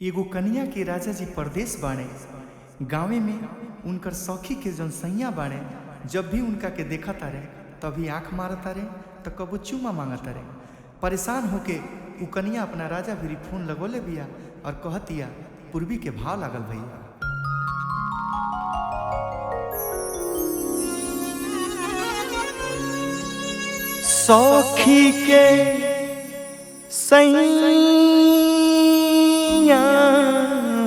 एगो कन्या के राजा जी परदेश बाणे। गाँवे में उनकर सखी के जौन सैया बाणे, जब भी उनका के देखा तारे तभी आँख मारा तारे तो कबो चुमा मांगा तारे। परेशान होके उ कन्या अपना राजा भी फोन लगोले बिया और कहतिया, पूर्वी के भाव लागल भैया। सखी के सैया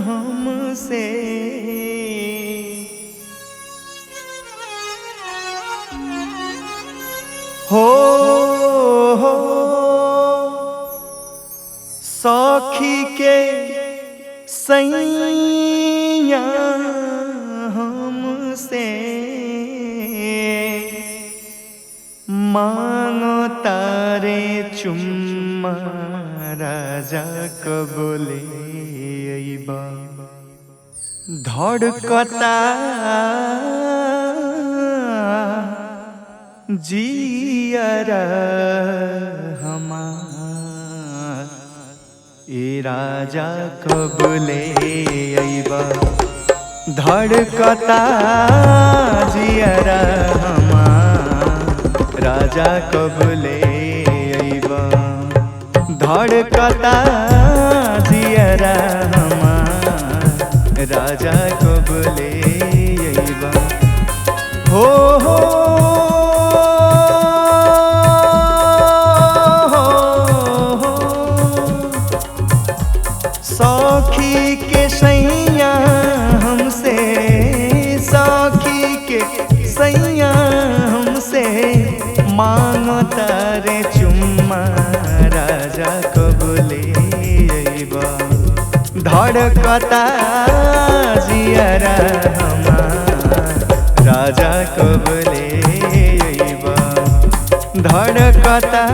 हमसे हो सखी के सैया हमसे मांगो तारे चुम्मा राजा कबोले अइबा। धड़कता जियरा हमार, ए राजा कबोले अइबा। धड़कता जियरा हमार, राजा कबले अइबा। धड़कता जियरा हमार, राजा कबले अइबा। हो सखी के सैया हमसे, सखी के सैया हमसे मांगो तारे चुम्मा राजा कबले अइबा। धड़कता जियरा हमार, राजा कबले अइबा। धड़कता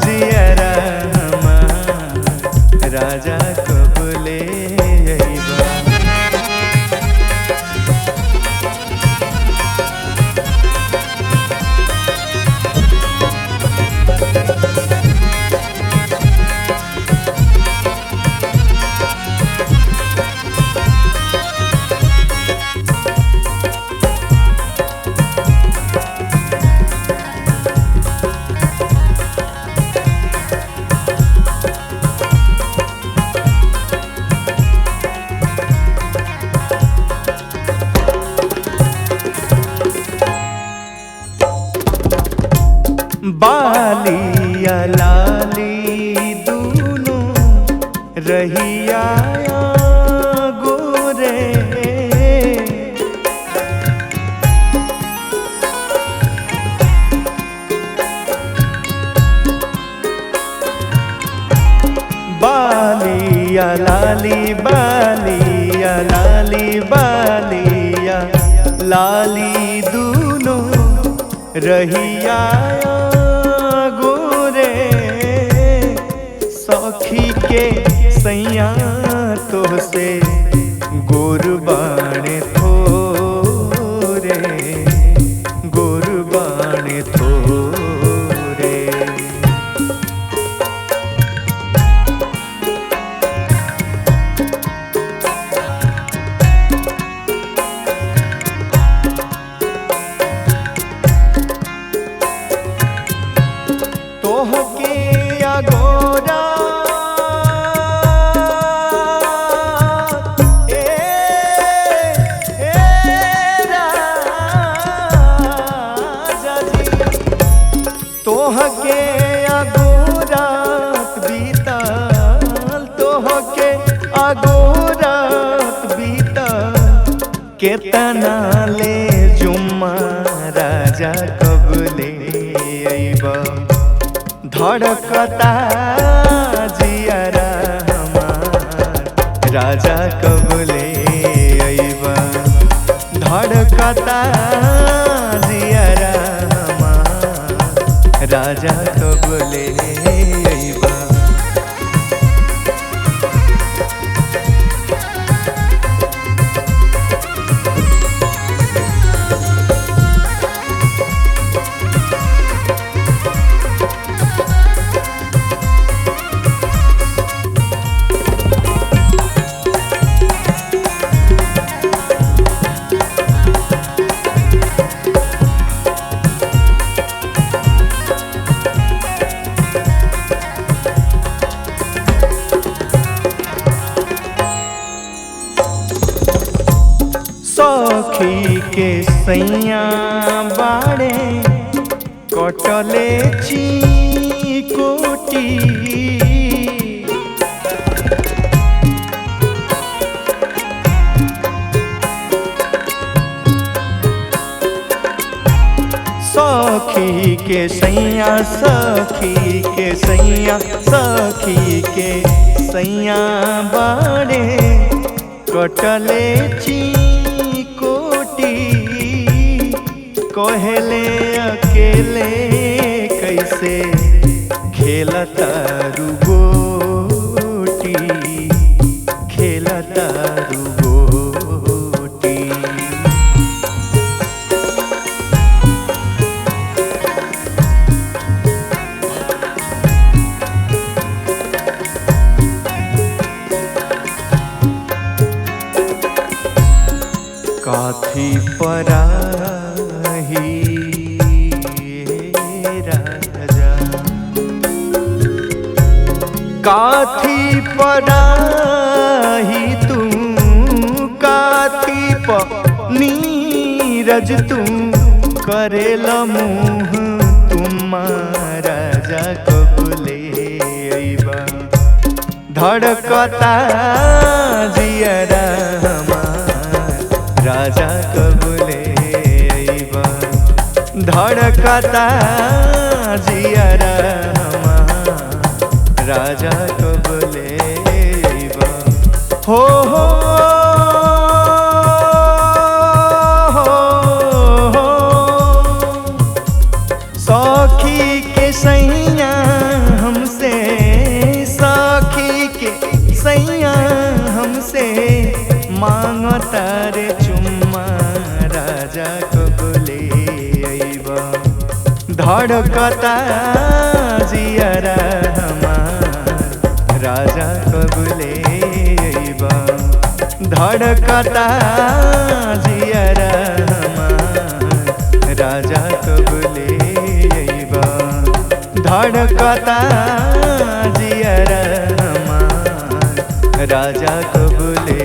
जियरा हमार, राजा कबले अइबा। बालिया लाली दूनो रहिया गोरे, बालिया लाली बालिया लाली बालिया लाली दूनो रहिया गोरे। सखी के सैया तोहसे गोरबाने थोरे, गोरबाने थोरे। तोहके अगोरा राजा जी, तोहके अगोरात बीतल, तोहके अगोरात बीतल। केतना ले जुम्मा राजा कबले अइबा। धड़कता जियरा हमार, राजा कबले अइबा। धड़कता जियरा हमार, राजा कबले अइबा। सखी के सैया बाड़े कटले चिकोटी। सखी के सैया सखी के सैया सखी के सैया बाड़े कटले चिकोटी। कहले अकेले कैसे खेलता रुगोटी, खेलता रुगोटी। काथी पराही राजा, काथी पराही तू, काथी प नीरज तू, करेल मुँह तुम्हारा राजा कबले अइबा। धड़कता जियरा राजा कबले अइबा। धड़कता जियरा राजा कबले अइबा। हो सखी के सैया हमसे, सखी के सैया हमसे मांगता रे चुम्मा राजा कबले अइबा। धड़कता जियरा राजा कबले अइबा। धड़कता जियरा राजा कबले अइबा। धड़कता जियरा राजा कबले